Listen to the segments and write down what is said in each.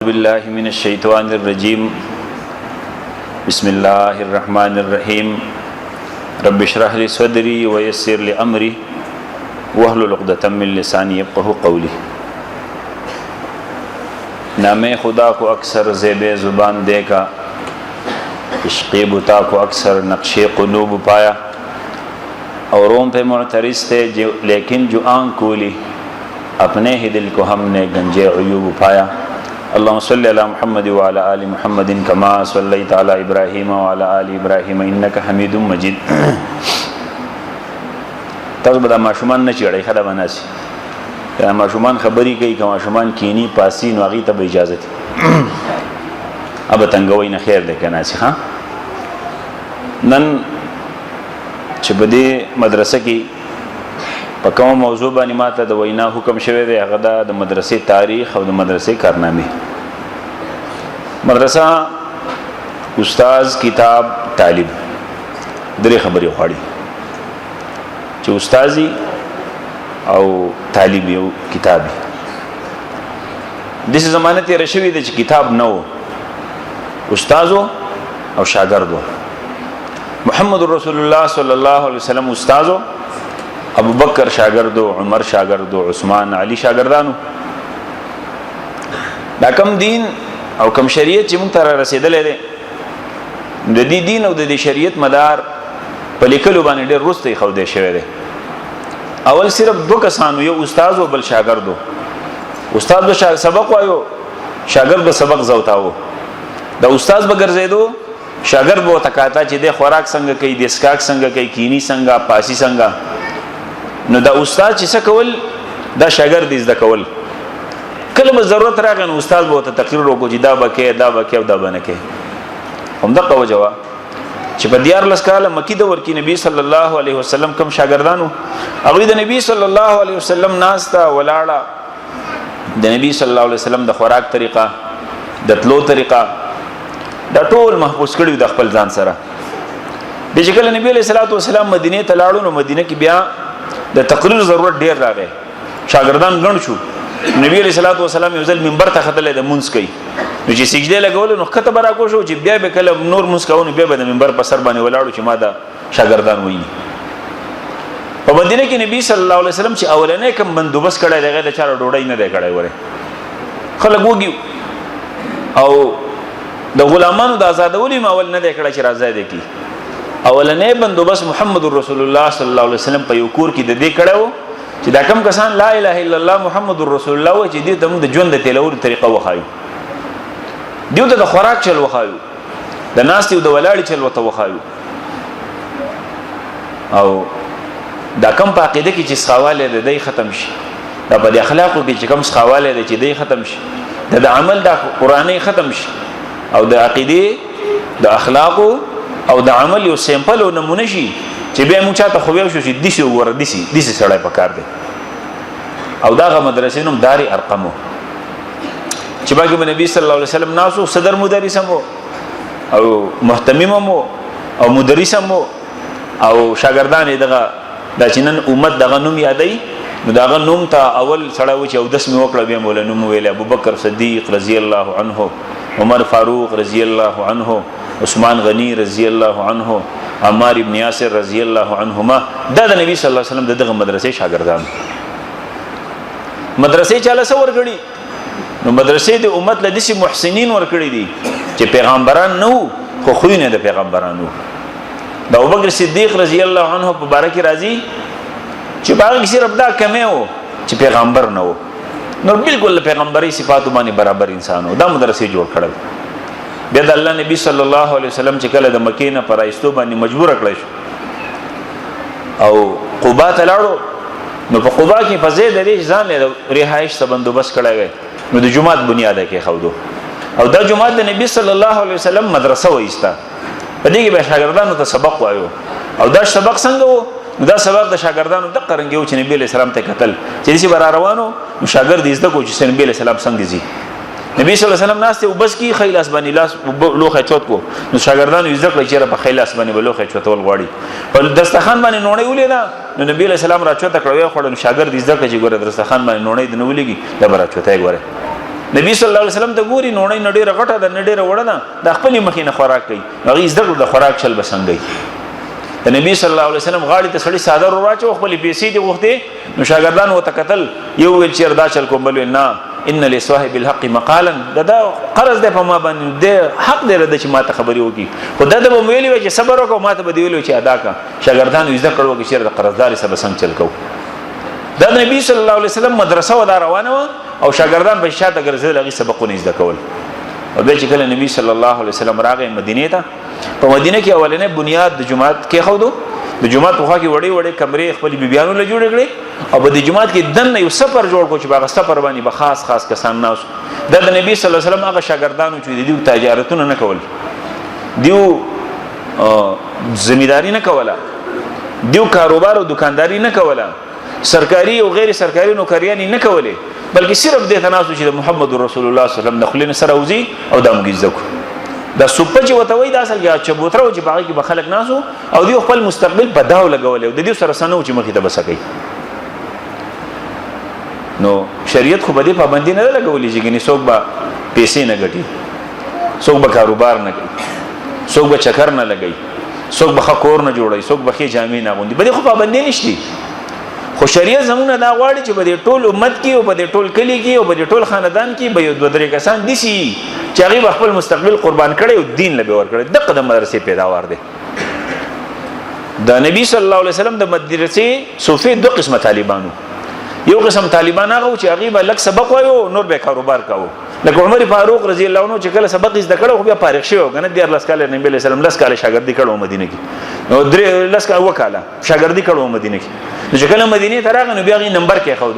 بالله من الشيطان الرجيم بسم الله الرحمن الرحيم رب اشرح لي صدري ويسر لي امري واحلل عقدة من لساني يفقهوا قولي نام خدا کو اکثر زیب زبان دیکھا عشق بتا کو اکثر نقش قلوب پایا اوروں پہ معترض تھے لیکن جو آنکھ کھولی اپنے ہی دل کو ہم نے گنجے عیوب پایا اللهم صل على محمد وعلى آل محمد كما صليت على إبراهيم وعلى آل إبراهيم إنك حميد مجيد تاسو به د ماشومان نه چیړی خدا بناسي دا ماشومان خبري کوي که ماشومان کینی پاسی نو هغې ته به اجازه دي ابه تنګوي نه خیر دی که ناسي ها نن چې په دې مدرسه کې په کوم موضوع باندې ماته د وینا حکم شوی دی هغه د مدرسې تاریخ او د مدرسې کارنامې مدرسه استاد کتاب طالب درې خبرې غواړي چې استادي او طالب یو کتابي د زمانه تیر شوی دی چې کتاب نه و استادو او شاګردو محمد رسول الله صلی الله علیه وسلم استادو ابو بکر شاگردو عمر شاگردو عثمان علی شاگردانو دا کم دین او کم شریعت چې موږ ته رسیدلې ده د دې دین او د دې شریعت مدار په لیکلو باندې ډېر وروسته خو دې شوی دی اول صرف دو کسانو یو استاد او بل شاگردو استاد به سبق وایو شاگرد به سبق زوتاو دا استاد به ګرځیدو شاگرد به تکاتا چې د خوراک څنګه کوي د اسکاک څنګه کوي کینی څنګه پاسی څنګه نو دا استاد چې څه کول دا شاګرد زده کول کله به ضرورت راغی نو استاد به ته تقریر وکړي چې دا بکې دا بکې او دا بنکې هم دا قوجوا چې په دیار لسکاله مکی د ورکی نبی صلی الله علیه وسلم کم شاګردانو هغه د نبی صلی الله علیه وسلم ناستا ولاړه د نبی صلی الله علیه وسلم د خوراک طریقه د تلو طریقه دا ټول محفوظ کړی د خپل ځان سره د چې کله نبی علیه الصلاۃ والسلام مدینه ته لاړو نو مدینه کې بیا د تقریر ضرورت ډیر راغی شاګردان ګڼ شو نبی علیہ الصلوۃ والسلام یو ځل منبر ته خطلې د مونږ کوي نو چې سجده لګول نو خطه برا کو شو چې بیا به کله نور مونږ کوو بیا به د منبر په سر باندې ولاړو چې ما دا شاګردان وایي په مدینه کې نبی صلی الله علیه وسلم چې اولنې کوم بندوبست کړی دغه د چاره ډوډۍ نه دی کړی وره خلک وګیو او د غلامانو د آزادولو اول نه دی کړی چې راځي دی کی اولنې بندوبست محمد رسول الله صلی الله علیه وسلم په یو کور کې د دې کړو چې دا کم کسان لا اله الا الله محمد رسول الله و چې دې د ژوند د تلور طریقه وخایو دیو د خوراک چل وخایو د ناس دیو د ولاړی چل وته وخایو او دا کم په عقیده کې چې سخاواله د دې ختم شي دا په اخلاقو کې چې کم سخاواله د چې دې ختم شي د عمل د قرآنی ختم شي او د عقیده د اخلاقو او د عمل یو سیمپل او نمونه شي چې بیا موږ چاته خو یو شو چې دیسه وره دیسه سړی پکار دی او داغه مدرسې نوم دار ارقمو چې باګه نبی صلی الله علیه وسلم ناسو صدر مدرس مو او محتمم مو او مدرس مو او شاګردان دغه د چنن امت دغه نوم یادای نو دغه نوم ته اول سړی و چې او 10 می وکړه بیا مولا نوم ویل ابو بکر صدیق رضی الله عنه عمر فاروق رضی الله عنه عثمان غنی رضی الله عنه عمار ابن یاسر رضی الله عنهما دا د نبی صلی الله علیه وسلم دغه مدرسې شاګردان مدرسې چاله سور کړي نو مدرسې د امت له دسي محسنین ور کړي دي چې پیغمبران نو خو خوینه د پیغمبرانو دا ابوبکر صدیق رضی الله عنه په بارک راضي چې باغ صرف دا کمه و چې پیغمبر نه و نو بالکل پیغمبري صفات باندې برابر انسانو دا مدرسې جوړ کړل بیا د الله نبی صلی الله علیه وسلم چې کله د مکې نه پر ایستو باندې مجبور کړی شو او قباء ته لاړو نو په قباء کې فزید لري ځان له رهایش ته بندوبست کړی وي نو د جمعات بنیاد کې خودو او دا جمعات د نبی صلی الله علیه وسلم مدرسه وایستا په دې کې به شاګردانو ته سبق وایو او دا سبق څنګه وو دا سبق د شاګردانو د قرنګیو چې نبی علیہ السلام ته قتل چې دې بار روانو شاګرد دې زده کو چې نبی علیہ السلام څنګه دي نبی صلی الله علیه وسلم ناسته وبس کی خیلاس باندې لاس لوخه چوت کو نو شاګردانو یې ذکر چې په خیلاس باندې لوخه چوتول غواړي په دستخان باندې نوړې ولیدا نو نبی علیہ السلام را چوت کړو خړل شاګرد یې ذکر چې ګوره دستخان باندې نوړې د نولېږي د برا چوتای ګوره نبی صلی الله علیه وسلم ته ګوري نوړی نډیره غټه د نډیره وړه ده د خپل مخې نه خوراک کوي هغه زده د خوراک چل بسنګي د نبی صلی الله علیه وسلم غاړي ته سړی صادر راچو خپل پیسې دی غوښته نو شاګردان وته قتل یو ویل چیر دا چل کوم بل نه ان لصاحب الحق مقالا دا قرض ده په ما باندې د حق دی رد چې ما ته خبري وکي خدای ته ویلی چې صبر وکړه ما ته به دی ویلو چې ادا کا شاګردان زده کړو چې چیر د قرضداري سره څنګه چل کو دا نبی صلی الله علیه وسلم مدرسه و دا روانه او شاګردان په شاته ګرځېدل هغه سبقونه زده کول او به چې کله نبی صلی الله علیه وسلم راغی مدینه ته په مدینه کې اولنې بنیاد د جماعت کې خودو د جماعت په خوا کې وړي وړي کمرې خپل بیبيانو له جوړ کړي او په د جماعت کې دنه یو سفر جوړ کو چې باغ سفر باندې به خاص کسان ناس د نبی صلی الله علیه وسلم هغه شاګردانو چې دیو تجارتونه نه کول دیو زمینداری نه کوله دیو کاروبار او دکانداری نه کوله سرکاري او غیر سرکاري نوکریانی نه کوله بلکې صرف د تناسو چې محمد رسول الله صلی الله علیه وسلم نخلین سره وزي او د مګیزکو دا سوپه چې وته وای دا اصل کې چبوتره او چې باغ کې بخلک ناسو او دی خپل مستقبل په داو لګول او د دې سره سنو چې مخې ته بسکي نو شریعت خو بده پابندي نه لګولې چې ګنې څوک به پیسې نه ګټي څوک به کاروبار نه کوي څوک به چکر نه لګي څوک به خکور نه جوړي څوک به خې جامې نه غوندي بده خو پابندي نشتی خو شریعت زمونه دا غواړي چې په ټول امت کې او په ټول کلی کې او په ټول خاندان کې به یو دوه درې کسان دي چې هغه خپل مستقبل قربان کړي او دین له ور کړي دغه د مدرسې پیداوار دي د نبی صلی الله علیه وسلم د مدرسې صوفي دوه قسمه طالبانو یو قسم طالبان هغه چې هغه به لک سبق وایو نور به کاروبار کاوه لکه عمر فاروق رضی الله عنه چې کله سبق زده کړو خو بیا فارغ شو کنه د الله تعالی نبی علیہ السلام لس کاله شاګردي کړو مدینه کې نو درې لس کاله وکاله شاګردي کړو مدینه کې چې کله مدینه ته راغنو بیا غي نمبر کې خو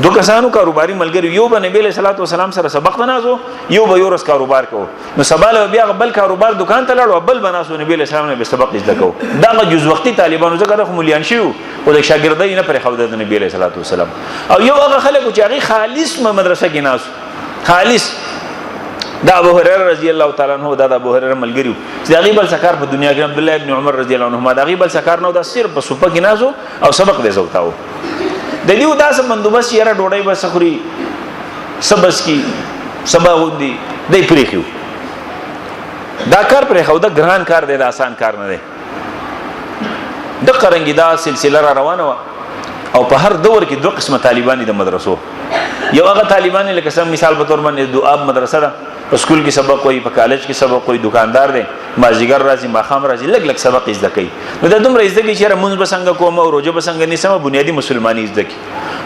دوه کسانو کاروباري ملګری یو به نبی علیہ السلام سره سبق تنازو یو به یورس کاروبار کوو نو سباله بیا بل کاروبار دکان ته لاړو بل بناسو نبی علیہ السلام نه به سبق زده کوو دا جز وختي طالبانو ځکه خو مليان شيو او د شاګردۍ نه پرې خو د نبی علیہ السلام او یو هغه خلک چې هغه خالص مدرسه کې ناس خالص دا ابو هريره رضی الله تعالی عنہ دا ابو هريره ملګریو چې هغه بل سکار په دنیا کې عبد الله ابن عمر رضی الله عنهما دا هغه بل سکار نو دا صرف په سوپه کې نازو او سبق دې زوتاو د دې داسې بندوبست یې را ډوډۍ بس خوري سبس کی سبا ودی دې پریخو دا کار پرې خو دا ګران کار دی دا آسان کار نه دی د قرنګي دا سلسله را روانه او په هر دور کې دوه قسمه طالبان د مدرسو یو هغه طالبان لکه سم مثال په تور باندې دواب مدرسه ده په سکول کې سبق کوي په کالج کې سبق کوي دکاندار دی مازیګر راځي ماخام راځي لګ لګ سبق زده کوي نو دا دومره زده کوي چې مونږ بسنګ کوم او روزه بسنګ نسمه بنیادی مسلمانی زده کوي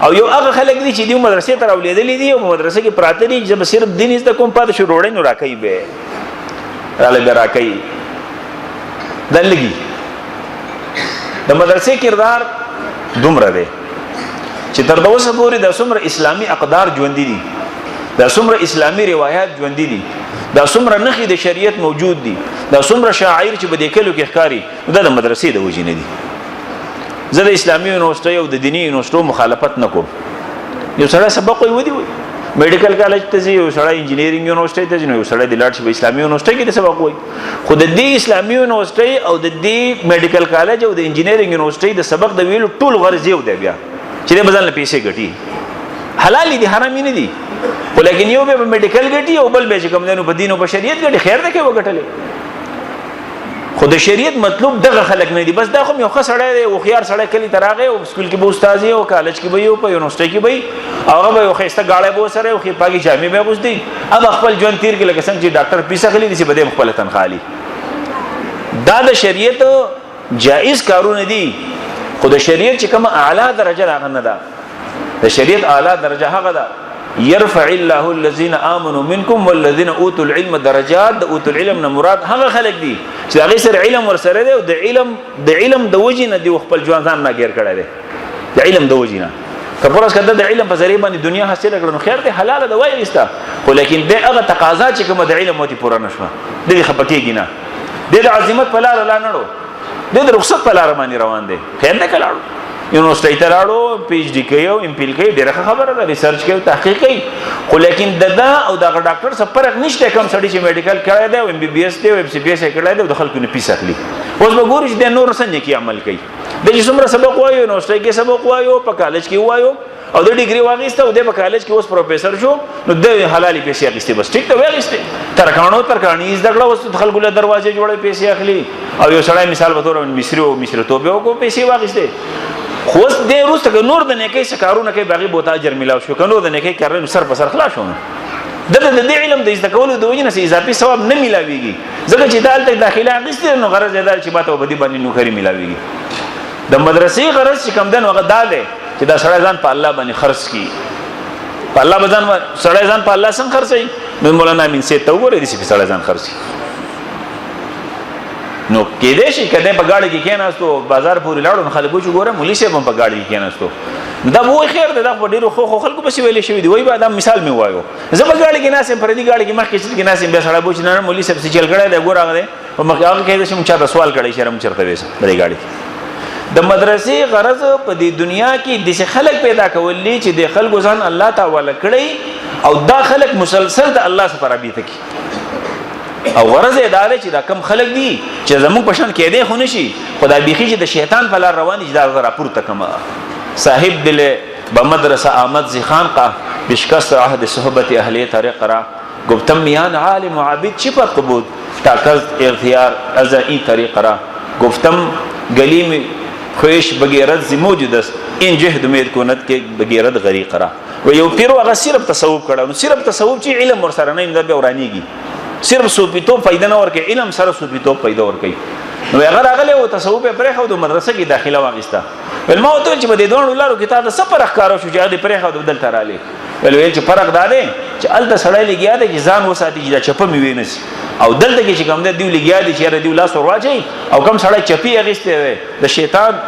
او یو هغه خلک دي چې د مدرسې تر اولیدلې دي او مدرسې کې پراته دي چې صرف دین زده کوم پاتې شو روړې نو راکې به رااله به راکې دلګي د مدرسې کردار دومره دی چې تر اوسه پورې د څومره اسلامي اقدار ژوند دي د څومره اسلامي روایت ژوند دي د څومره نخي د شریعت موجود دي د څومره شاعر چې بده کلو کې ښکاری د مدرسې د وجې نه دي زه د اسلامي یونیورسيټي او د دینی یونیورسيټو مخالفت نه کوم یو سره سبق وي میډیکل کالج ته ځي یو سره انجینیرینګ یونیورسيټي ته ځي یو سره د لاړ شي په اسلامي یونیورسيټي کې سبق وي خو د دې اسلامي یونیورسيټي او د دې میډیکل کالج او د انجینیرینګ یونیورسيټي د سبق د ویلو ټول غرض یو دی بیا چې د بدل پیسې ګټي حلال دي حرام نه دي ولیکن یو به میډیکل ګټي او بل به چې کوم دنو په دین او په شریعت ګټي خیر ده کې وګټلې خو د شریعت مطلب دغه خلک نه دي بس دا خو یو خسړی دی او خيار سړی کلی تراغه او سکول کې به استاد او کالج کې به یو په یونیورسيټي کې به هغه به یو خسته گاړه به سره او خپاګي جامې به بوزدي اب خپل ژوند تیر کې لکه څنګه چې ډاکټر پیسه خلی دي چې بده خپل تنخالي دا د شریعت جائز کارونه دي خو د شریعت چې کوم اعلی درجه راغ نه ده د شریعت اعلی درجه هغه ده يرفع الله الذين امنوا منكم والذين اوتوا العلم درجات د اوتوا العلم نه مراد هغه خلک دي چې هغه سره علم ورسره دی او د علم د وجې نه دی خپل ژوند ځان نه غیر کړی دی د علم د وجې نه کپورس کده د علم په ذریعہ باندې دنیا حاصل کړو نو خیر دی حلال ده وایي استا خو لیکن د هغه تقاضا چې کوم د علم وتی پوره نشوه د خپکیږي نه د عظمت په لار لا نړو د رخصت په لار باندې روان دي خیر نه کلاړو یونیورسيټي ته لاړو پی ایچ ډی کوي او ام پی ال کوي ډیره خبره ده ریسرچ کوي تحقیق کوي خو لیکن ددا او دغه ډاکټر سره فرق نشته کوم سړی چې میډیکل کړی دی او ام بی بی ایس دی او ام سی بی ایس کړی دی د خلکو نه پیسې اخلي اوس به ګوري چې د نور څنګه کې عمل کوي د چې څومره سبق وایو یونیورسيټي کې سبق وایو په کالج کې وایو او د ډیګري واغېسته او د په کالج کې اوس پروفیسور شو نو د حلالي پیسې اخیستې بس ټیک ته واغېسته ترکاڼي زده کړه اوس خلکو له دروازې جوړې پیسې اخلي او یو سړی مثال به تور مصری او مصریتوب یو کو پیسې واغېسته خو اوس د روسته که نور د نیکۍ څه کارونه کوي باغې بوته اجر میلاو شو که نور د نیکۍ کارونه سر په سر خلاص شو د دې علم د زده کولو د وجې نه اضافي ثواب نه میلاویږي ځکه چې دالته داخله اخیستې نو غرض یې دا چې ماته وبدي باندې نوکري میلاویږي د مدرسې غرض چې کم دن وغه دا دی چې دا سړی ځان په الله باندې خرڅ کړي په الله باندې سړی ځان په الله څنګه خرڅوي نو مولانا امین سید ته وګورئ داسې په سړی ځان خرڅي نو کېدای شي که دی په ګاډي کې کېناستو بازار پورې لاړو نو خلک وایي چې ګوره مولي صاحب هم په ګاډي کې کېناستو دا به وایي خیر دی دا په ډېرو ښو خلکو پسې ویلې شوي دي وایي به دا مثال مې ووایو زه په ګاډي کې ناست یم پردي ګاډي کې مخکې سیټ کې ناست یم بیا سړی به وایي چې نه مولي صاحب څه چل کړی دی ګوره هغه دی په مخکې هغه کېدای شي موږ چاته سوال کړی شي موږ چېرته ویسه په دې ګاډي کې د مدرسې غرض په دې دنیا کې داسې خلک پیدا کول دي چې د خلکو ځان الله ته حواله کړی او دا خلک مسلسل د الله سره رابطه کوي او غرض یې دا دی چې دا کم خلک دي چې زموږ په شان کېدی خو نه شي خو دا بیخي چې د شیطان په لار روان دي چې دا راپورته کمه صاحب دل بمدرسه آمد زی خانقاه بشکست عهد صحبت اهل طریق را گفتم میان عالم و عابد چی پر قبود تاکز اختیار از این طریق را گفتم گلی خویش بغیرت زی موجود است این جهد امید کند که بغیرت غریق را و یو پیرو هغه صرف تصوف کړه نو صرف تصوف چې علم ورسره نه دا به ورانیږي صرف صوفیتوب فائدہ نه ورکې علم سره صوفیتوب فائدہ ورکې نو هغه راغله او تصوف پرې خو د مدرسې کې داخله واغستا ول ما ته چې بده دوه لارو کې تا د سفر ښکارو شو چې د پرې خو د دلته رااله ول چې فرق دا دی چې الته سړی لګیا دی چې ځان وساتي چې چپه می وینس او دلته کې چې کوم دی لګیا دی چې دی لاس ورواچي او کوم سړی چپی اغسته د شیطان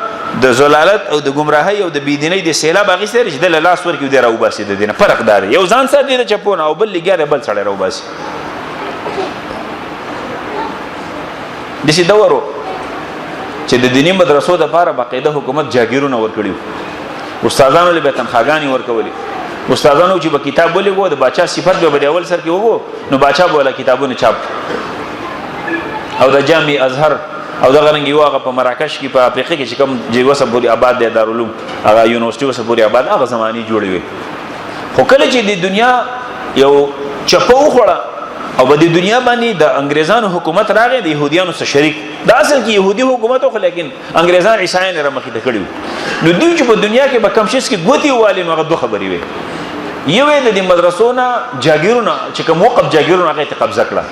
د زلالت او د گمراهی او د بيدینۍ د سیلاب اغسته چې د لاس ورکې دی راو باسي د دینه فرق دار یو ځان ساتي د چپونه او بل لګیا دی بل سړی راو باسي دسی دورو چې د دینی مدرسو د لپاره باقاعده حکومت جاګیرونه ورکړي استادانو له تنخواګانی ورکولي استادانو چې په کتاب ولې وو د بچا صفات به اول سر کې وو نو بچا بوله کتابونه چاپ او د جامع ازهر او د غرنګي واغه په مراکش کې په افریقا کې چې کوم جیوسه پوری آباد دی دارالعلوم هغه یونیورسيټي وسه پوری آباد هغه زماني جوړې وي خو کله چې د دنیا یو چپو خوړه او په دې دنیا باندې د انګريزانو حکومت راغی د يهوديانو سره شریک دا اصل کې يهودي حکومت خو لیکن انګريزان عیسایان را مخې ته کړیو نو دوی چې په دنیا کې به کم شي کې ګوتی والي نو هغه دوه خبرې وي یو د مدرسونو جاګیرونه چې کوم وقف جاګیرونه هغه ته قبضه کړه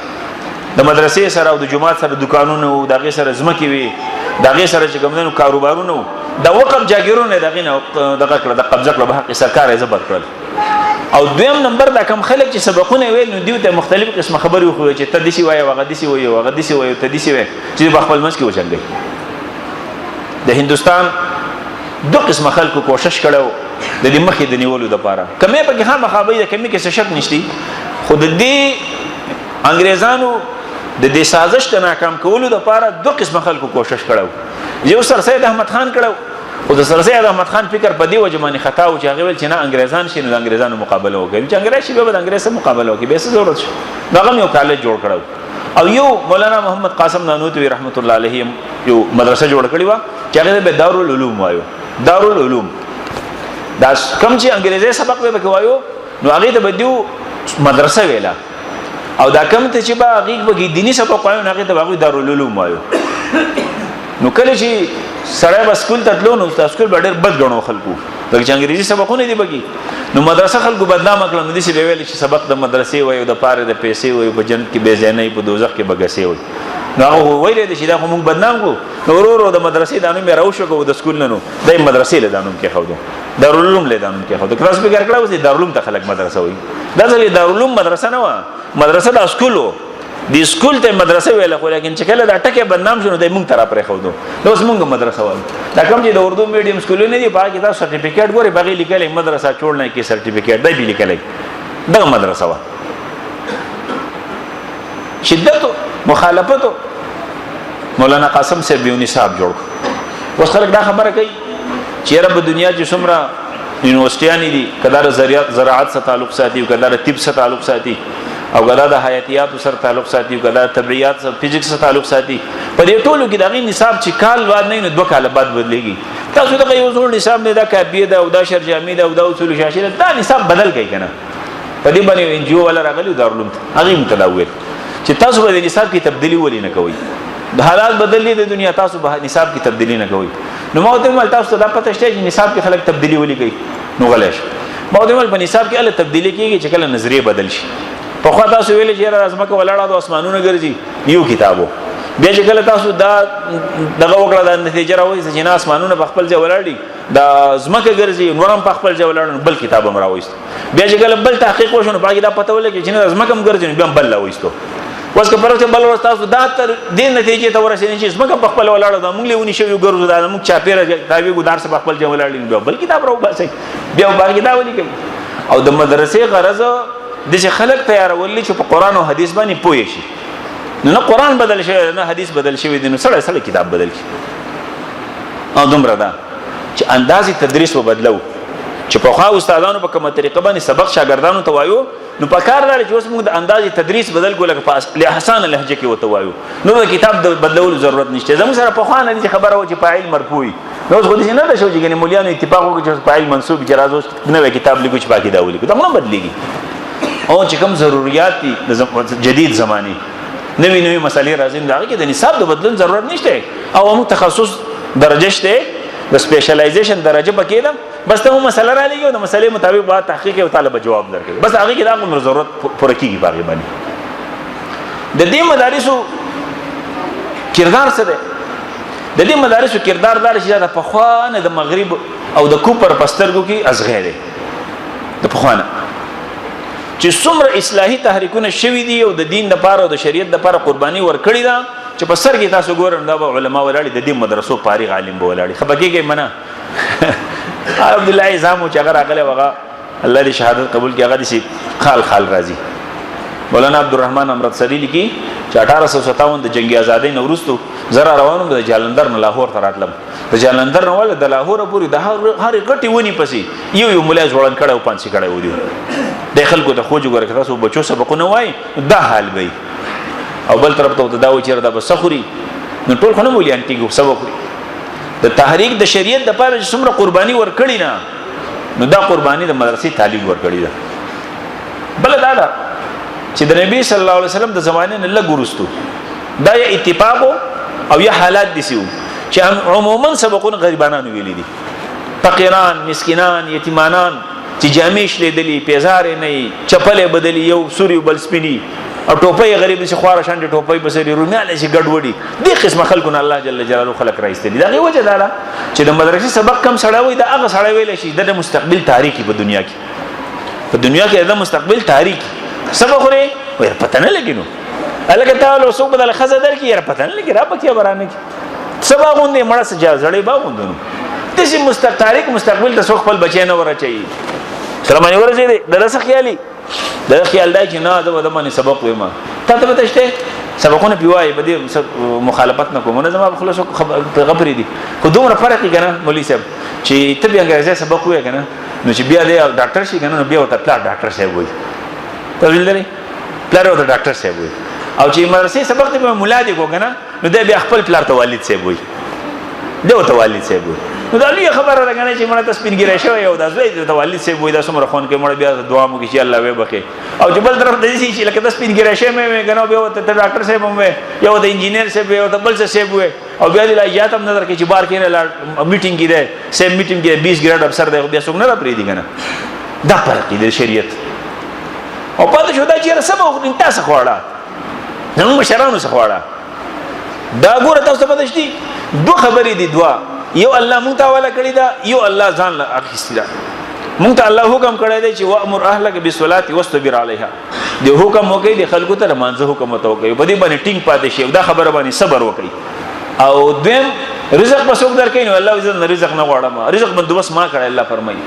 د مدرسې سره او د جماعت سره دکانونو او دغه سره زمکې وي دغه سره چې کومونو کاروبارونو د وقف جاګیرونه دغه نه دغه کړه د قبضه کړه به حق سرکار یې زبر کړل او دویم نمبر دا کم خلک چې سبقونه ویل نو دیو ته مختلف قسم خبرې خو چې ته دسی وای وغه دسی وای وغه دسی وای ته دسی وای چې په خپل منځ کې وچنګي د هندستان دو قسم خلکو کوشش کړو د دې مخې د نیولو لپاره کمه په کې هم خبرې د کمی کې څه شک نشتی خود دې انګريزانو د دې سازش ته ناکام کولو لپاره دو قسم خلکو کوشش کړو یو سر سید احمد خان کړو او د سر سید احمد خان فکر په دی وجماني خطا او چې هغه ول چې نه انګريزان شي نو انګريزانو مقابله وکړي چې انګريز شي به د انګريز سره مقابله وکړي به څه ضرورت شي دغه یو کالج جوړ کړو او یو مولانا محمد قاسم نانوتوی رحمت الله علیه یو مدرسه جوړ کړی و چې هغه به دارالعلوم وایو دارالعلوم دا کوم چې انګريزي سبق به وایو نو هغه ته بدیو مدرسه ویلا او دا کوم ته چې با هغه به دینی سبق وایو هغه ته به دارالعلوم وایو نو کله چې سړی بس سکول ته تلو نو سکول به ډېر بد غنو خلکو دغه چې انګريزي سبقونه دي بګي نو مدرسه خلکو بدنام کړل نو دې سی ویل چې سبق د مدرسې وایو د پاره د پیسې وایو په جنت کې به ځای نه په دوزخ کې بغسې وایي نو هغه ویل چې دا موږ بدنام کو نو ورو د مدرسې دانو مې راوښو کو د سکول نه نو د مدرسې له دانو کې خو دارالعلوم له دانو کې خو د کلاس به ګرځاو چې دارالعلوم ته خلک مدرسه وایي دا ځلې دارالعلوم مدرسه نه و مدرسه د سکولو دی سکول ته مدرسه ویل خو لیکن چې کله دا ټکه بدنام شونه د مونږ طرف پرې خو نو اوس مونږ مدرسه وایو دا کوم چې د اردو میډیم سکول نه دی باقي تاسو سرټیفیکیټ ګوري باقي لیکل مدرسه چوڑنے کې سرټیفیکیټ دی به لیکل دا مدرسه وا شدت مخالفت مولانا قاسم سے بیونی صاحب جوړ اوس خلک دا خبره کوي چې رب دنیا چې څومره یونیورسيټیان دي کدار زراعت سره تعلق ساتي او کدار طب سره تعلق ساتي او غلا د حیاتیات سره تعلق ساتي او غلا طبيعت سره فزیکس سره تعلق ساتي په دې ټولو کې دغه نصاب چې کال بعد نه 2 کال بعد بدلېږي تاسو ته یو څول نصاب نه دا کاپیه دا او دا شرجامي دا او دا اصول شاشره دا نصاب بدل کوي کنه په دې باندې ان جی او ولا راغلی دارالعلوم هغه متلاول چې تاسو به نصاب کې تبدیلی ولې نه کوئ د حالات بدلې د دنیا تاسو به نصاب کې تبدیلی نه کوئ نو ما ته مل تاسو دا پته شته چې نصاب کې خلک تبدیلی ولې کوي نو غلش ما ته مل په نصاب کې ال تبدیلی کیږي چې کله نظریه بدل شي په خوا تاسو ویل چې راځمکه ولاړه د اسمانونو ګرځي یو کتابو بیا چې کله تاسو دا دغه وکړه د نتیجه راوځي چې نه اسمانونه په خپل ځای ولاړ دي د زمکه ګرځي نورم په خپل ځای ولاړ بل کتاب هم راوځي بیا چې کله بل تحقیق وشو باقي دا پته ولګي چې نه زمکه هم ګرځي بیا بل راوځي اوس که پرته بل ورځ تاسو دا تر دې نتیجې ته ورسېږئ چې زمکه په خپل ولاړ ده موږ لیونی شو ګرځو دا موږ چاپیره تاوی ګدار سره په خپل ځای ولاړ دي بل کتاب راو باسي بیا باقي دا ولي کوي او د مدرسې غرض د چې خلک تیارولي چې په قران او حديث باندې پوي شي نه قران بدل شي نه حديث بدل شي دي نو سره کتاب بدل شي او دومره دا چې اندازې تدریس وبدلو چې په خوا استادانو په کومه طریقه باندې سبق شاګردانو ته وایو نو په کار لري چې اوس موږ د اندازې تدریس بدل کو لکه په لحسان لهجه کې وته وایو نو د کتاب د بدلولو ضرورت نشته زموږ سره په خوا نه دي خبره و چې فاعل مرفوعي نو اوس خو دې نه ده شو چې ګنې مولیانو اتفاق وکړي چې فاعل منصوب چې راځو نو کتاب لیکو چې باقي دا ولیکو دا نه بدلېږي او چې کوم ضرورت دي د جدید زمانه نوې مسالې راځي دا کې د نصاب د بدلون ضرورت نشته او موږ تخصص درجه شته د سپیشلایزیشن درجه پکې ده بس ته مسله را لګي او د مسلې مطابق به تحقیق او طالب جواب درکړي بس هغه کې دا کوم ضرورت پوره کیږي باغی باندې د دې مدارسو کردار څه ده د دې مدارسو کردار دار چې د پخوانه د مغرب او د کوپر پسترګو کې ازغه ده د پخوانه چې څومره اصلاحي تحریکونه شوي دي او د دین لپاره او د شریعت لپاره قرباني ورکړي ده چې په سر کې تاسو ګورئ دا به علما ولاړي د دې مدرسو فارغ عالم به ولاړي خبرګي منه عبد الله اعظم چې هغه راغله وغه الله دې شهادت قبول کړي هغه دې خال راضي مولانا عبدالرحمن امرتسری لیکي چې 1857 د جنگي ازادۍ نو وروسته زرا روانم د جالندر نه لاهور ته راتلم د جالندر نه ول د لاهور پورې د هر غټي ونی پسې یو ملای ځوړن کړه او پانسي کړه ودی د خلکو ته خوځ ګره تاسو بچو سبقونه وای دا حال وي او بل طرف ته دا و چې دا بسخوري نو ټول خو نه مولیان کېږي سبق د تحریک د شریعت د لپاره چې څومره قرباني ورکړي نه نو دا قرباني د مدرسې تعلیم ورکړي ده بل دا ده چې د نبی صلی الله علیه وسلم د زمانه نه لږ ورستو دا یا اتفاق او یا حالات دي چې عموما سبقونه غریبانو ویلي دي فقیران مسکینان یتیمانان چې جامیش لیدلی پیزار نه چپلې بدلی یو سوري بل سپینی او ټوپۍ غریب چې خواره شانډې ټوپۍ بسري رومیاله چې ګډوډي دې قسمه خلکونه الله جل جلاله خلق راځي دا غي وجه دا چې د مدرسې سبق کم سړاوي دا هغه سړاوي ویل شي د مستقبل تاریخي په دنیا کې د مستقبل تاریخي سبق لري وير پته نه لګینو الګ تعالی سو بدل خزه در کې یې پته نه لګی را پکې برانه کې سبق غوندې مړه سجا زړې باغوندونو د سي تاریخ مستقبل د سو خپل بچی نه ورچي سلام علیکم ورځې د رس خیالي دا خیال دی چې نه دا باندې سبق وایم ته ته پته سبقونه پیوای بده مخالفت نه کوم نه زما خلاص خبرې دي خو دومره فرق کنه مولوی صاحب چې ته بیا انګریزي سبق وای کنه نو چې بیا دی ډاکټر شي کنه نو بیا ورته پلار ډاکټر صاحب وای ته ویل لري پلار ورته ډاکټر صاحب وای او چې مدرسې سبق ته مولا دی کو کنه نو دی بیا خپل پلار ته والد صاحب وای دی ورته والد صاحب وای نو دا لوی خبره ده کنه چې مړه تاسو پینګی راشه یو دا زوی د والد صاحب وای دا سمره خون کې مړه بیا دعا مو کې چې الله وې بخي او جبل طرف د دې چې لکه تاسو پینګی راشه مې غنو بیا ته ډاکټر صاحب مې یو د انجینیر صاحب یو د بل صاحب وې او بیا د لایات هم نظر کې چې بار کې نه میټینګ کې ده سیم میټینګ کې 20 ګریډ افسر ده بیا څنګه نه پری دي کنه دا فرق دی شریعت او پاتې شو دا چې سبا تاسو خوړه نو مشرانو څخه خوړه دا ګوره تاسو ته پدې شتي دوه خبرې دي دوه یو الله مونږ ته والا کړی دا یو الله ځان له اخیستی دا مونږ ته الله حکم کړی دی چې وامر اهلک بالصلاه واستبر علیها دی حکم وکي د خلکو ته مانځه حکم وکي په دې باندې ټینګ پاتې شي دا خبره باندې صبر وکي او دیم رزق پسوک درکې نو الله عزت رزق نه غواړم رزق بندوبس ما کړی الله فرمایي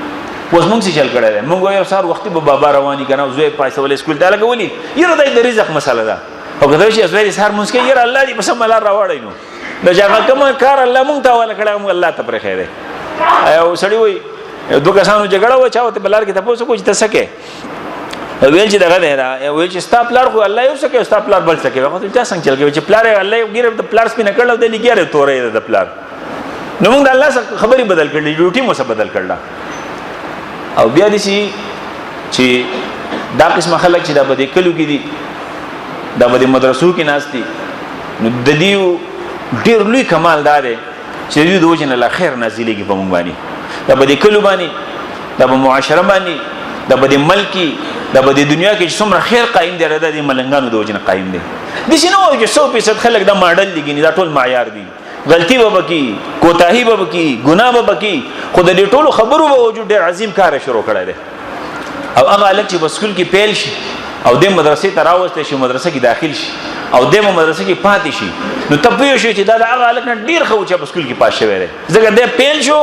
اوس مونږ څه چل کړی مونږ یو سار وخت به بابا رواني کنه زوی پیسې ول اسکول ته لګولي یره د رزق مسله ده او کله چې زوی سار مونږ کې یره الله دې په سم لار راوړی نو دا ځکه کوم کار الله مونږ ته ولا کړه مونږ الله ته پر خیره او سړی وای دوه کسانو جګړه و چاوته بلار کې تاسو کوی ته سکے ویل چې دغه ده ویل چې ستا پلار خو الله یو سکے ستا پلار بل سکے وخت چا څنګه چل کې چې پلار الله ګیره د پلار سپینه کړل د لګیره تورې د پلار نو موږ د الله څخه خبري بدل کړل ډیوټي مو څه بدل کړل او بیا دي چې دا قسم خلک چې دا بده کلو کې دي دا بده مدرسو کې ناس دي نو د دې ډیر لوی کمال دار چې دوی د وجه نه خیر نازلېږي په موږ باندې دا بده کلو باندې دا په معاشره باندې دا بده ملکی دا بده دنیا کې څومره خیر قائم دی راځي د ملنګانو د وجه نه قائم دي د شنو چې 100% خلک دا ماډل دي دا ټول معیار دي غلطی به کی کوتاهی به کی ګناه به کی خو د دې ټولو خبرو به وجود ډیر عظیم کار شروع کړی دی او هغه الګ چې بسکول کې پیل شي او د مدرسې ته راوسته شي مدرسې کې داخل شي او د مدرسې کې پاتې شي نو تپیو شي چې دا هغه الګ نه ډیر خو چې بسکول کې پاس شوی دی ځکه د پیل شو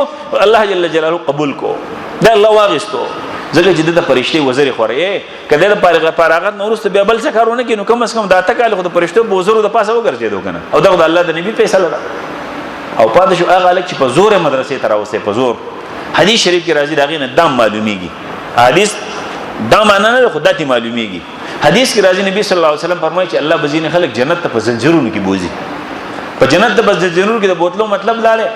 الله جل جلاله قبول کو دا الله واغستو ځکه چې د فرشتي وزیر خورې کله د پاراغت نورسته بیا بل څه کارونه کې نو کم از کم دا تکاله خو د فرشتو بوزرو د پاسه وګرځیدو کنه او دا د الله د نبی فیصله ده او پاتې شو هغه الګ چې په زور مدرسې ته راوسته په زور حدیث شریف کې راځي داغه نه دام معلومیږي حدیث دا معنا نه خدای ته معلومیږي حدیث کې راځي نبی صلی الله علیه وسلم فرمایي چې الله بزین خلک جنت ته په زنجیرونو کې بوزي په جنت ته په زنجیرونو کې د بوتلو مطلب لاله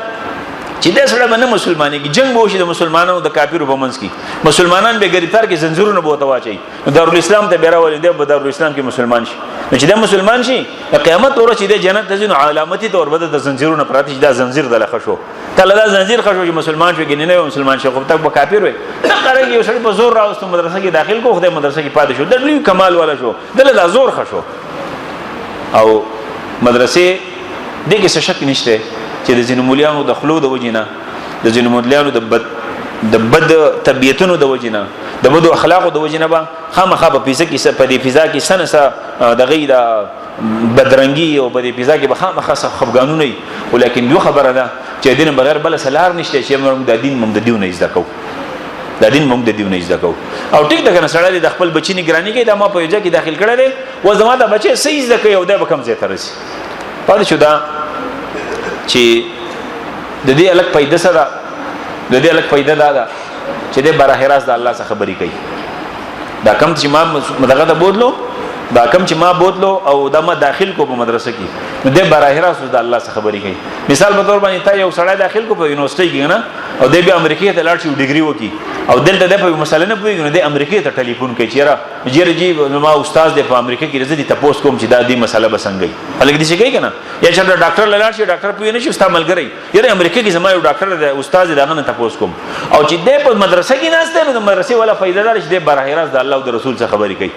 چې د سره باندې مسلمانې کې جنگ وشي د مسلمانانو د کافرو په منځ کې مسلمانان به ګریتار کې زنجیرونه بوته واچي دارالاسلام ته بیراول دی په دارالاسلام کې مسلمان شي چې د مسلمان شي د قیامت ورځ چې د جنت ته علامتي تور بده د زنجیرونه پراته دا زنجیر د لخ شو کله دا زنجیر خشو چې مسلمان شو کې نه مسلمان شي خو تک به کافر وي دا قرګي یو سړي په زور راوستو مدرسې کې داخل کو خدای مدرسې کې پاتې شو د لوی کمال والا شو دله دا زور خشو او مدرسې دغه څه شک نشته چې د ځینو مولیانو د خلود د وجینه د ځینو مولیانو د بد طبيعتونو د وجینه د بد اخلاقو د وجینه با خامخا په فزا کې په دې فضا کې سنسه د غي د بدرنګي او په دې فضا کې به خامخا خفګانونه وي ولیکن یو خبره ده چې دین بغیر بل سلار نشته چې موږ د دین موږ د دیونه زده کو د دین موږ د دیونه زده کو او ټیک ده کنه سړی د خپل بچی نگرانی کوي د ما په یوځه کې داخل کړل دي و زما د بچی صحیح زده کوي او د به کم زیات رسي پاتې شو دا چې د دې الګ پیدا سره د دې الګ پیدا دا چې د براه راست د الله څخه خبرې کوي دا کم چې ما مدغه ته بوتلو دا کم چې ما بوتلو او دا ما داخل کو په مدرسه کې نو د براه راست د الله څخه خبرې کوي مثال په تور باندې تا یو سړی داخل کو په یونیورسيټي کې نه او د به امریکای ته لاړ شي ډیګري وکي او دلته د په مسله نه پوهیږي نو د امریکای ته ټلیفون کوي چیرې جی ما استاد د په امریکا کې رزدي تاسو کوم چې دا دې مسله بسنګي هلکه دې شي کوي کنه یا چې ډاکټر لاړ شي ډاکټر پوهی نه شي استاد ملګری یره امریکا کې زما یو ډاکټر د استاد دغه نه تاسو کوم او چې د په مدرسه کې ناشته نو د مدرسې ولا فائدہ دار چې د براه راست د الله او د رسول څخه خبرې کوي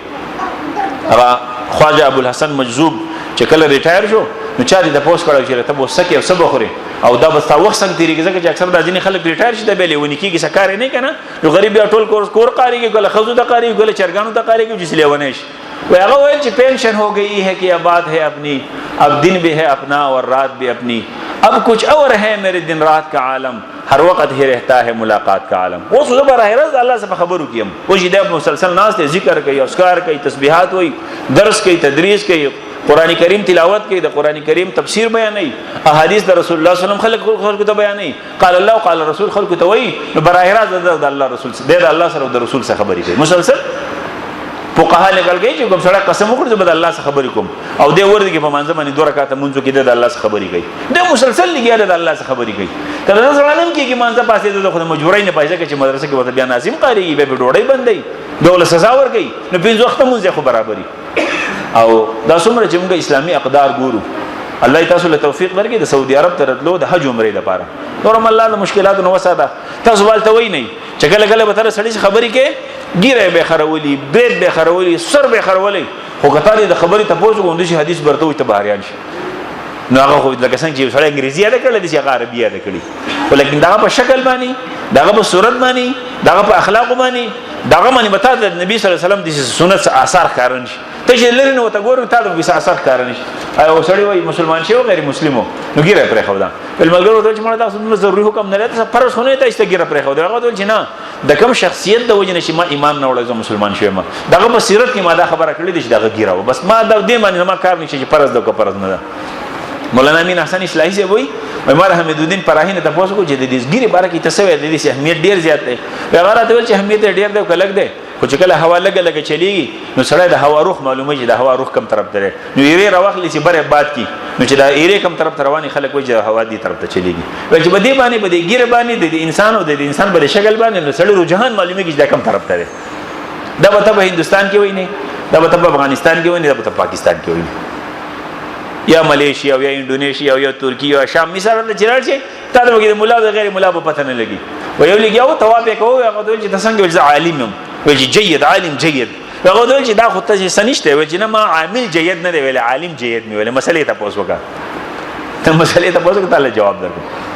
هغه خواجه ابو الحسن مجذوب چې کله ریټایر شو نو چا دې د پوس کړو چې ته بو سکه او سبا خوري او دا بس تا وخت څنګه تیریږي ځکه چې اکثر د ځینې خلک ریټایر شي د بیلې ونی کېږي سکار نه کنه نو غریب یا ټول کور قاری کې ګل خزو د قاری ګل چرګانو د قاری کې جسلی ونه شي وہ هغه وایي چې پینشن ہو گئی ہے کہ آباد ہے اپنی اب دن بھی ہے اپنا اور رات بھی اپنی اب کچھ اور ہے میرے دن رات کا عالم ہر وقت ہی رہتا ہے ملاقات کا عالم وہ صبح براہ راست الله سے خبرو کیم وہ جدی مسلسل ناس ته ذکر کوي اذکار کوي تسبیحات وي درس کوي تدریس کوي قران کریم تلاوت کوي د قران کریم تفسیر بیانوي احادیث د رسول الله صلی الله علیه وسلم خلق ته بیانوي قال الله قال رسول خلق ته وي براہ راست د الله رسول د الله سره د رسول سره خبرې کوي مسلسل فقها لګل کوي چې کوم سره قسم وکړي چې د الله سره خبرې کوم او د ورته کې په منځ باندې دوه رکعات منځو کې د الله سره خبرې کوي د مسلسل لګي د الله سره خبرې کوي کله نه ځوانم کې منځ پاسې د خود مجبورای نه پایځه چې مدرسې کې وته بیا ناظم قاری به ډوړې بندي دوله سزا ور کوي نو پنځه وخت مونږه خو برابرۍ او دا څومره چې موږ اسلامي اقدار ګورو الله تاسو له توفیق ورکړي د سعودي عرب ته راتلو د حج عمره لپاره نورم الله له مشکلات نو وساده تاسو والته وای نه چې کله کله به تر سړي خبرې کې ګیره به خرولي برید به خرولي سر به خرولي خو کته د خبرې ته پوښتنه کوم شي حدیث برته وي ته بهریان شي نو هغه خو لکه څنګه چې سړی انګریزي اده کړل دي چې عربي اده کړی ولیکن دا په شکل باندې دا په صورت باندې دا په اخلاق باندې دا باندې مته د نبی صلی الله علیه وسلم د سنت آثار کارن شي ته چې لری نو ته ګورو ته د آثار کارن شي او سړی وای مسلمان شي او غیر مسلمو نو ګیره پرې خو دا بل ملګرو ته چې مړه تاسو ضروري حکم نه لته فرض خونه ته است ګیره پرې خو دا هغه چې نه د کوم شخصیت د وجنه چې ما ایمان نه وړم مسلمان شوم دغه په سیرت کې ما دا خبره کړې دي چې دغه ګیره بس ما د دې باندې ما کار نشي چې فرض د کو فرض نه ده مولانا امین حسن اصلاحی سے وای عمر حمید الدین پراهین ته پوسو کو چې د دې ګیره بارے کې تسوی د دې اهمیت ډیر زیات دی هغه راته ول چې اهمیت ډیر دی کلک دی خو چې کله هوا لګ چلیږي نو سړی د هوا روح معلومه چې د هوا روح کم طرف دی نو یې راوخلی چې بره باد کی نو چې دا ایره کم طرف رواني خلک وجه هوا دي طرف ته چلیږي وای چې بده باندې بده ګیر باندې د انسان او د انسان په شکل باندې نو سړی رجحان معلومیږي چې دا کم طرف ته دا به په هندستان کې وای نه دا به په افغانستان کې وای نه دا به په پاکستان کې وای یا ملیشیا او یا انډونیشیا او یا ترکیه او شام مثال ته چیرل شي تا ته کې مولا او غیر مولا په پته نه لګي و یو لګي او تواب کوي هغه دوی چې تاسو څنګه عالم یم وای چې جيد عالم جيد هغه دوی چې دا خو ته سنشته وای چې نه ما عامل جيد نه دی ویل عالم جيد می ویل مسلې ته پوس وکړه ته مسلې ته پوس وکړه تعالی جواب درکړي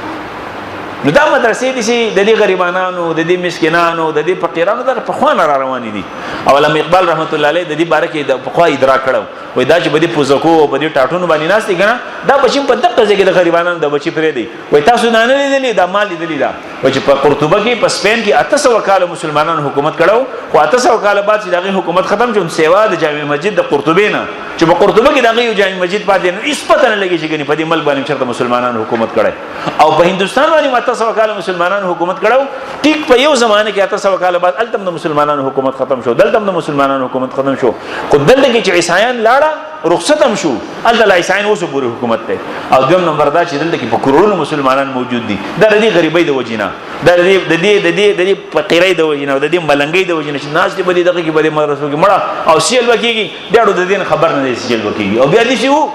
نو دا مدرسې دي چې د دې غریبانو د دې مسکینانو د دې فقیرانو د په خوانه را روان دي او علامه اقبال رحمت الله علیه د دې باره کې د په خوا ادراک کړو وای دا چې بده پوزکو او بده ټاټونو باندې ناس دي کنه دا بچیم په دغه ځای کې د غریبانو د بچی پرې دی وای تاسو نه لیدلی دا مال لیدلی دا وای چې په قرطبه کې په سپین کې 800 کال مسلمانانو حکومت کړو خو 800 کال بعد چې دغه حکومت ختم شو سیوا د جامع مسجد د قرطبه نه چې په قرطبه کې دغه جامع مسجد پاتې نه هیڅ پته نه لګی چې په دې ملک باندې چرته مسلمانانو حکومت کړي او په هندستان باندې 800 کال مسلمانانو حکومت کړو ټیک په یو زمانه کې 800 کال بعد التم د مسلمانانو حکومت ختم شو دلته د مسلمانانو حکومت ختم شو خو دلته کې چې عیسایان لاړه رخصت هم شو الته عیسایان اوس پوره حکومت ته او دویم نمبر دا چې دلته کې په کروڑونو مسلمانان موجود دي د دې غریبۍ د وجینا د دې فقیرۍ د وجینا د دې ملنګۍ د وجینا چې ناس دې بده دغه کې بده مدرسو کې مړه او سیل وکیږي ډېرو د دین خبر نه دي سیل وکیږي او بیا دې شو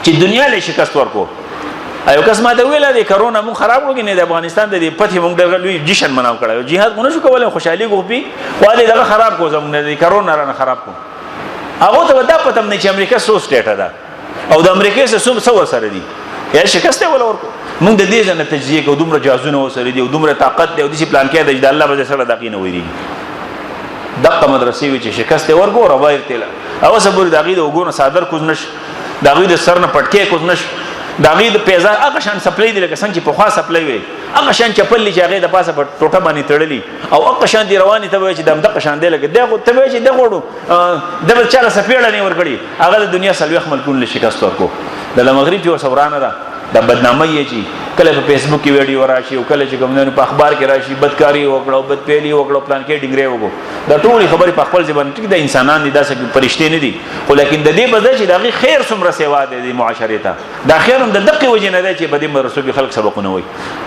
چې دنیا له شکست ورکو ایو کس ما ته ویل دي کرونا مون خراب وګی نه د افغانستان د پته مونږ ډېر لوی جشن مناو کړو jihad مونږ شو کولای خوشحالي غوپی خو دې دغه خراب کو زمونږ د کرونا رانه خراب کو هغه ته دا پته نه چې امریکا سو سټیټ ده او د امریکا سره څو سره دي یا شکست ولا ورکو مونږ د دې ځنه تجزیه کو دومره جازونه وسره دي او دومره طاقت دی او د پلان کې د الله وجه سره دقینه ویری دغه مدرسې وی چې شکست ورکو روایت تل او صبر دغه د وګونو صادر کوز نش دغه د سر نه پټکې کوز نش دغه د پیزا هغه شان سپلای دی لکه څنګه چې په خوا سپلای وي هغه شان چپلې چې هغه د پاسه په ټوټه باندې تړلې او هغه شان دی رواني ته وي چې دغه شان دی لکه دغه ته وي چې دغه د چاله سپېړه نه ور کړی هغه د دنیا سلوخ ملکون له شکست ورکو د مغرب یو سورانه ده د بدنامي چې کله په فیسبوک کې ویډیو راشي او کله چې کومنه په اخبار کې راشي بدکاری وکړو بدپېلی وکړو پلان کې ډینګری وکړو دا ټول خبرې په خپل ځبان ټیک د انسانان دي داسې فرشتي نه دي خو لیکن د دې بده چې دغه خیر څومره سیوا ده د معاشره ته دا خیر هم د دقه وجه نه ده چې بده مرسو کې خلک سبقونه وي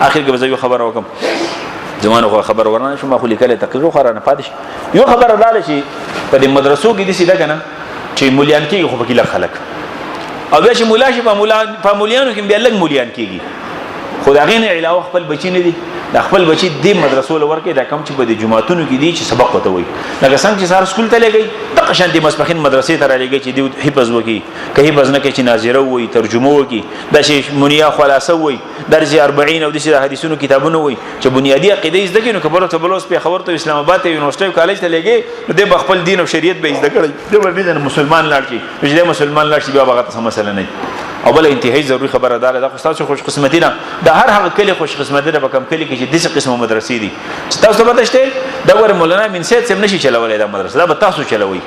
اخر کې به یو خبر وکم زمانه خبر ورنه شو ما خو لیکل تقریر خو رانه پاتې یو خبر رااله چې په دې مدرسو کې دي سیده کنه چې مولیان کې خو پکې لږ خلک او بیا چې مولا شي په مولیانو کې بیا لږ مولیان کېږي خو دا غینه علاوه خپل بچی نه دي د خپل بچی د مدرسو لور کې دا کم چې په د جمعهتونو کې دي چې سبق وته وي لکه څنګه چې سار سکول ته لګي د قشان د مسبخین مدرسې ته را لګي چې دی حفظ وکي که حفظ نه کوي چې ناظره وي ترجمه وکي د شي منیا خلاصه وي درس 40 او د حدیثونو کتابونه وي چې بنیادی عقیده زده کینو کبره ته بلوس په خبر ته اسلام آباد ته یونیورسيټي کالج ته لګي د خپل دین او شریعت به زده کړي د به مسلمان لاړ شي چې مسلمان لاړ شي بیا هغه څه مسله نه او بل انتهایی ضروری خبره ده دا تاسو خوش قسمتی نه د هر هغه کلی خوش قسمتی ده په کم کلی کې چې دغه قسمه مدرسې دي چې تاسو به تشته دا ور مولانا من سید سم نشي چلولای دا مدرسه دا به تاسو چلوي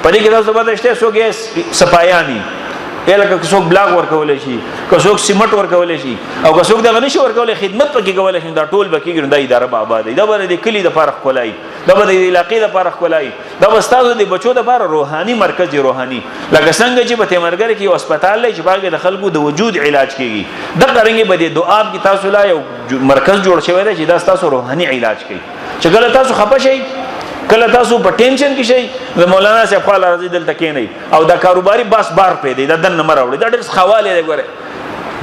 په دې کې تاسو به تشته سوګې سپایانی الکه څوک بلاګ ورکول شي که څوک سیمټ ورکول شي او که څوک دغه نشي ورکول خدمت پکې کول شي دا ټول بکیږي دا اداره به آباد دا به د کلی د فرق کولای دا به د علاقې د فرق کولای دا به تاسو د بچو د لپاره روحاني مرکز روحاني لکه څنګه چې په تیمرګر کې هسپتال لې چې باغ د خلکو د وجود علاج کیږي د قرنګي به د دعا کې تاسو لا یو مرکز جوړ شوی دی چې دا تاسو روحاني علاج کوي چې کله تاسو خپه شئ کله تاسو په ټینشن کې شئ د مولانا صاحب خپل راځي دلته کې نه او دا کاروباري بس بار پیدا دا دن نمبر اوري دا ډېر خواله دی ګوره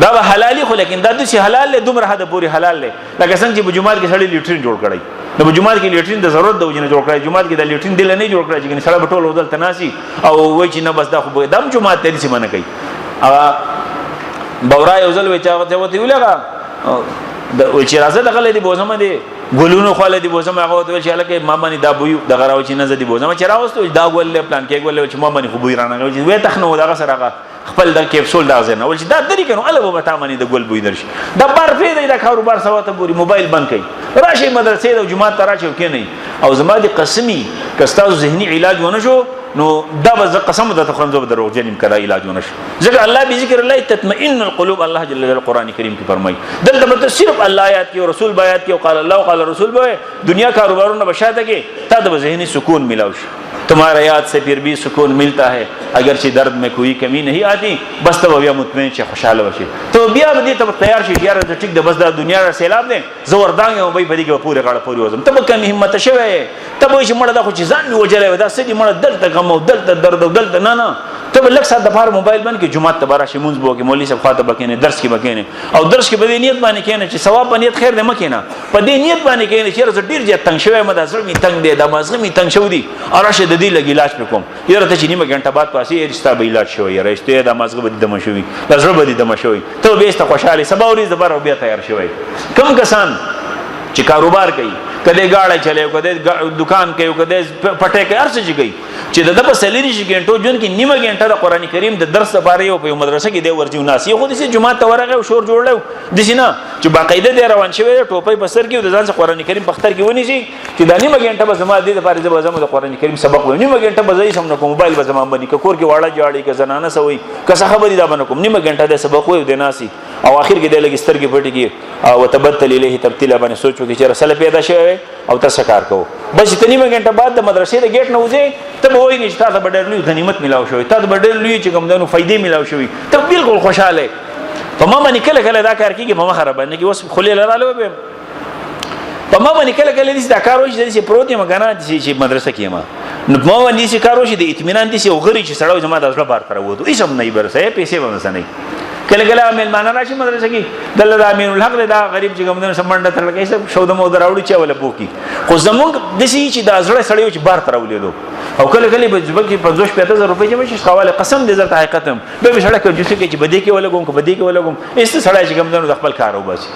دا به حلالي خو لیکن دا د حلال له دومره حد پوری حلال له لکه څنګه چې په جمعات کې سړی لیټرین جوړ کړي نو په جمعات کې لیټرین د ضرورت د وجنه جوړ کړي جمعات کې د لیټرین دل نه جوړ کړي چې سړی په ټول ودل تناسي او وای چې نه بس دا خو دم جمعات ته دې منه کوي بورا یو ځل وچا ته وتی ولګه د چې راځه دغه دې بوزمه دي ګلونو خاله دي بوزمه هغه ته چې لکه ما باندې دا بوي د غراو چې نه زدي بوزمه چې راوستو دا ګول پلان کې ګول چې ما باندې خو بوي رانه چې وې تخنو دغه سره خپل د کیپسول دا ځنه ول چې دا درې کنو الله به تا باندې د ګول بوي درشي دا بار پیدا د کاروبار سواته بوري موبایل بند کړي راشي مدرسې او جمعه تراچو کې نه او زما دي قسمی کستاو ذهني علاج ونه شو نو دا به قسم ده تخرم زو دروغ جنیم کړه علاج ونه شو ځکه الله به ذکر الله تطمئن القلوب الله جل جلاله قران کریم کې فرمایي دلته به صرف الله آیات کې او رسول آیات کې او قال الله وقال رسول به دنیا کاروبارونه بشاته کې تا د ذهني سکون ملاوي तुम्हारा याद से फिर भी सुकून मिलता है, अगरचे दर्द में कोई कमी नहीं आती, बस तब बया मुतमईन शे खुशहाल वशे तो बया बदी तब तैयार शे यार ته ټیک د بس د دنیا را سیلاب دي زور دانګ او بې بدی کې پوره غاړه پوری وزم تب کم همت شوه تب وش مړه د خو چې ځان وجلې ودا سدي مړه دلته غم او دلته درد او دلته نه تب لک سات د فار موبایل باندې کې جمعه تبارا شي مونږ بو کې مولوی صاحب خاطب کینه درس کې بکینه او درس کې به نیت باندې کینه چې ثواب باندې خیر دې مکینه په دې نیت باندې کینه چې رز ډیر جه تنگ شوه مده زړه می تنگ دي د مازغه می تنگ شو دي اراشه د دې لګی علاج وکوم یره ته چې نیمه غنټه بعد پاسې رستا به علاج شوی یره استه د مازغه به دمه شوی د زړه به دمه شوی ته به است خوشاله سبا ورځ د بار بیا تیار شوی کم کسان چې کاروبار کوي کله گاڑی چلے کده دکان کوي کده پټه کوي هر څه کوي چې د په سلیری شي ګنټو جون کې نیمه ګنټه د قران کریم د درس لپاره یو په مدرسه کې دی ورځو ناس یو خو د جمعه ته ورغه او شور جوړلو د سینا چې باقاعده دی روان شوی ټوپۍ په سر کې د ځان څخه قران کریم په اختر کې ونی شي چې د نیمه ګنټه به زما د لپاره زما د قران کریم سبق و نیمه ګنټه به زې سم نو موبایل به زما باندې کور کې واړه جاړي کې زنانه سوي که څه خبرې دا باندې کوم نیمه ګنټه د سبق و د ناسي او اخر کې د لګستر کې پټي کې او تبتل الیه تبتیلا باندې سوچو کې چې رسول پیدا شوی او تاسو کار کوو بس ته نیمه غنټه بعد د مدرسې د گیټ نه وځي ته به وایي چې تاسو به ډېر لوی غنیمت ملاو شوی تاسو به ډېر لوی چې کوم دنو فائدې ملاو شوی ته بالکل خوشاله په ما باندې کله کله دا کار کیږي په ما خراب نه کی اوس خلی لاله به په ما باندې کله کله دې دا کار وشي چې پروت یم غنا چې مدرسه کې ما نو ما باندې چې کار وشي د اطمینان دي چې وغری چې سړی زما د ځړ بار تر وته هیڅ هم نه برسه پیسې به نه کله کله مېلمانه راشي مدرسه کې دله د امین الحق دا غریب چې کوم دنه سمنډه تر لګي سب شو د مو دراوړي چې ولا بوکي خو زمونږ د سي چې د ازړه سړیو چې بار تر ولیدو او کله کله به ځبکی 50-50 روپۍ چې مشي خواله قسم دې زړه حقیقت هم به سړی کې چې چې بده کې ولا کوم کو بده کې ولا کوم است سړی چې کوم دنه خپل کار وباسي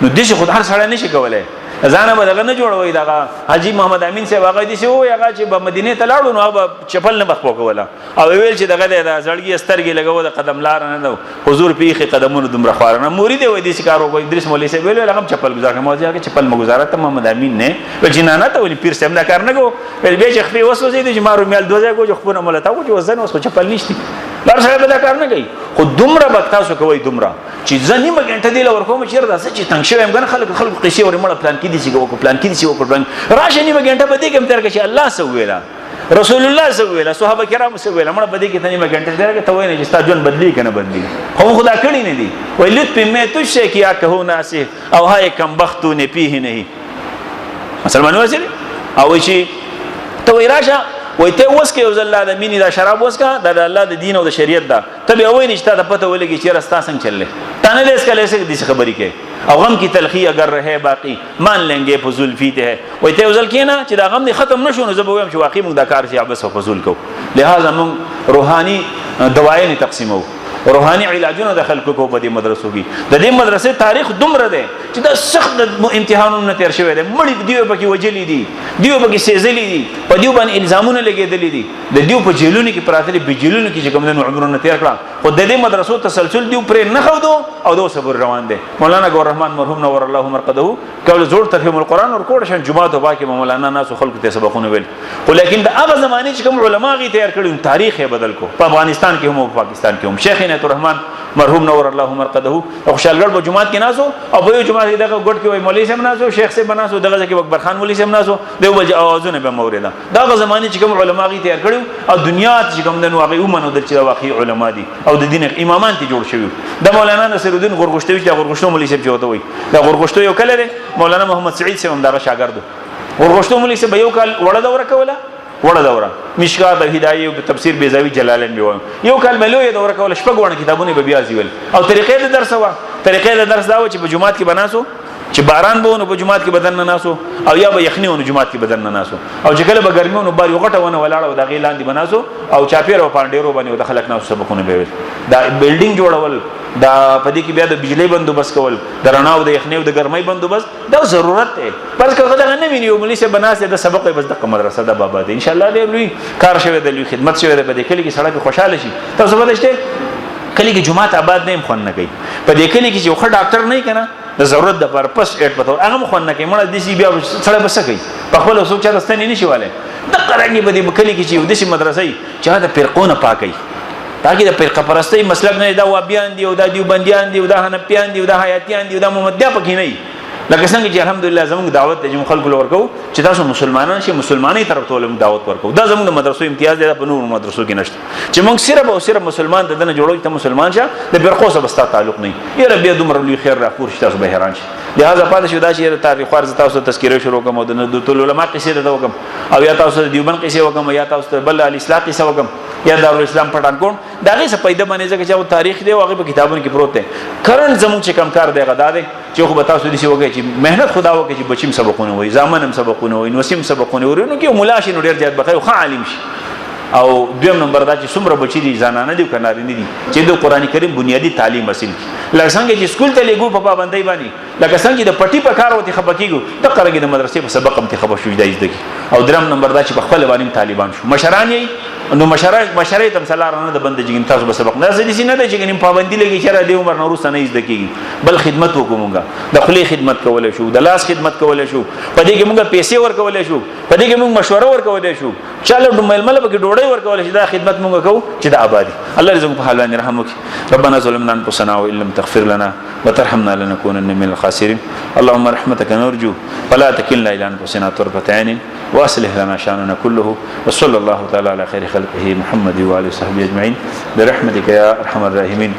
نو دې خود هر سړی نشي کولای ځانه بدل نه جوړوي دا حاجی محمد امین صاحب هغه دي سو هغه چې په مدینه ته لاړو نو هغه چپل نه بخپو کوله او ویل چې دغه د زړګي استرګي لګاو د قدم لار نه نو حضور پیخي قدمونو دمر خوارنه مرید وي دي کارو کوي ادریس مولوی صاحب ویل هغه چپل گزار موځي هغه چپل مګزاره ته محمد امین نه ول جنانه ته ولي پیر صاحب دا کار نه کو ول به چې خپل وسوسې دي چې مارو میل دوزه کو خو نه مولته کو چې وزن وسو چپل نشتی بار صاحب دا کار نه کوي خو دومره بکتاسو کوي دومره چې ځنی مګنټه دی لور کوم چې ردا چې تنگ شوم غن خلک قصې ور مړ پلان کې دي چې کو پلان کې دي چې وکړ راشه نیمه غنټه بده کوم تر کې الله سویلا رسول الله سویلا صحابه کرام سویلا مړ بده کې نیمه غنټه درګه ته وای نه چې ستاسو جون بدلی کنه بدلی هم خدا کړی نه دي ولید په مې تو شي کیا کهو ناسه او هاي کم بختو نه پیه نه مسلمان واسه او چې ته وای راشه وای ته اوس کې اوس الله د مینې دا شراب اوس کا د الله د دین او د شریعت دا ته به وای نشته ته پته ولګي چې راستا څنګه چللې تانه دې اسکه لیسه دې خبرې کې او غم کی تلخی اگر رہے باقی مان لیں گے فضول فیت ہے وای ته اوزل کینا چې دا غم دې ختم نشو نو زه به وایم چې واقعي موږ دا کار چې عبس او فضول کو لہذا موږ روحاني دوايي تقسیمو روحاني علاجونه د خلکو کو په دې مدرسو کې د دې مدرسې تاریخ دومره ده چې دا سخت امتحانونه تیر شوی دی مړی دیو پکې وجلی دي دیو پکې سېزلی دي په دیو باندې الزامونه لګېدلې دي د دیو په جیلونو کې پراتلي بجیلونو کې چې کوم د عمرونه تیر کړه خو د دې مدرسو تسلسل دیو پرې نه خو دو او دو صبر روان دي مولانا ګور رحمان مرحوم نور الله مرقده کول زوړ تفهیم القرآن اور کوړ شان جمعه او باقي مولانا ناس خلق ته سبقونه ویل ولیکن د هغه زمانه چې کوم علما غي تیار کړي تاریخ یې بدل کو په افغانستان کې هم او پاکستان کې هم شیخ عنایت الرحمن مرحوم نور الله مرقده او خوشالګړ په جمعات کې ناسو او په جمعات کې دغه ګډ کې وای مولوی صاحب ناسو شیخ صاحب ناسو دغه کې اکبر خان مولوی صاحب ناسو دیو بل اوازونه به موریدا دغه زمانه چې کوم علما غي تیار کړي او دنیا چې کوم د نوغي ومنو د چې واقعي علما دي او د دین امامان ته جوړ شوی د مولانا نصر الدین غورغشتوی چې غورغشتو مولوی صاحب جوړته وای دا غورغشتو یو کله دی مولانا محمد سعید صاحب دغه شاګرد غورغشتو مولوی صاحب یو کال وړه دوره کوله وړه دوره مشکات الهدایه او تفسیر بیزاوی جلالین به یو کال ملوی دوره کوله شپږ وړه کتابونه به بیا زیول او طریقې د درس وا طریقې د درس دا و چې په جمعات کې بناسو چې باران به نو په جمعات کې بدن نه ناسو او یا به یخنی ونه جمعات کې بدن نه ناسو او چې کله به ګرمي ونه بار یو غټه ونه ولاړ او د غیلان دی بناسو او چاپیر او پانډیرو باندې د خلک ناسو سبقونه به دا بلډینګ جوړول دا پدې کې بیا د بجلی بندوبست کول د رڼا او د یخنی او د ګرمۍ بندوبست دا ضرورت دی پس که دا نه ویني مولوی سے بناسه د سبق بس د مدرسه د بابا دی ان شاء الله دې لوی کار شوی د لوی خدمت شوی د دې کلی کې سړی خوشاله شي تاسو به دشته کلی کې جمعه آباد نه خون نه کوي په دې کلی کې چې خو ډاکټر نه کنه د ضرورت د پرپس اټ پته هغه خون نه کوي مړه د سی بیا سړی بس کوي په خپل اوسو چا دستنی نشي والے د قرانګي په دې کلی کې چې د مدرسې چې دا فرقونه پاکي تاکي د فرقه پرستی مسلک نه دا وابیان دي او دا دیوبندیان دي او دا حنفیان دي او دا حیاتیان دي او دا محمدیان پکې نه لکه څنګه چې الحمدلله زموږ دعوت ته خلکو ورکو چې تاسو مسلمانان شئ مسلمانۍ طرف ته ولهم دعوت ورکو دا زموږ د مدرسو امتیاز دی په نور مدرسو کې نشته چې موږ صرف او صرف مسلمان د دنه جوړو ته مسلمان شه د فرقو سره بستا تعلق نه یې رب دې لوی خیر را پور شي تاسو به حیران شئ لہذا پاتې شو دا چې تاریخ خارج تاسو تذکره شروع کوم د ټول علماء قصې ته وکم او یا تاسو د دیوبند قصې وکم یا تاسو بل الاصلاح قصې وکم یا دارالاسلام پټان کوم دا غي څه پیدا باندې ځکه چې تاریخ دی او هغه په کتابونو کې پروت دی کرن زموږ چې کم کار دی غدا دی چې خو به تاسو دې شي وکړي چې مهنت خدا وکړي چې بچیم سبقونه وي زامنم سبقونه وي نوسیم سبقونه وي نو کې مولا شي نو ډیر زیات بخیر خو عالم شي او دویم نمبر دا چې څومره بچی دي زنانه دي کناري نه دي چې د قران کریم بنیادی تعلیم حاصل کړي لکه څنګه چې سکول ته لګو په پابندۍ باندې لکه څنګه د پټي په کار وته خبکیږي د قرګي د مدرسې په سبق هم ته خبر شوې دی زده کی او دریم نمبر دا چې په خپل باندې طالبان شو مشران یې نو مشرای تم سلارانه د بند جګین تاسو به سبق نه زدي نه د جګین پابندۍ لګي چې د عمر نور سنه زده کیږي بل خدمت وکومږه د خپل خدمت کولای شو د لاس خدمت کولای شو په دې کې موږ پیسې ورکولای شو په دې کې موږ مشوره ورکولای شو چاله د ململ په کې ډوړې ورکولای شي دا خدمت موږ کوو چې د آبادی الله دې زموږ په حال باندې رحم وکړي ربنا ظلمنا انفسنا وان لم تغفر لنا وترحمنا لنكونن من الخاسرين اللهم رحمتك نرجو فلا تكلنا الى انفسنا طرفة عين واصلح لنا شاننا كله وصلى الله تعالى على خير خلقه محمد وآله وصحبه اجمعين برحمتك يا ارحم الراحمين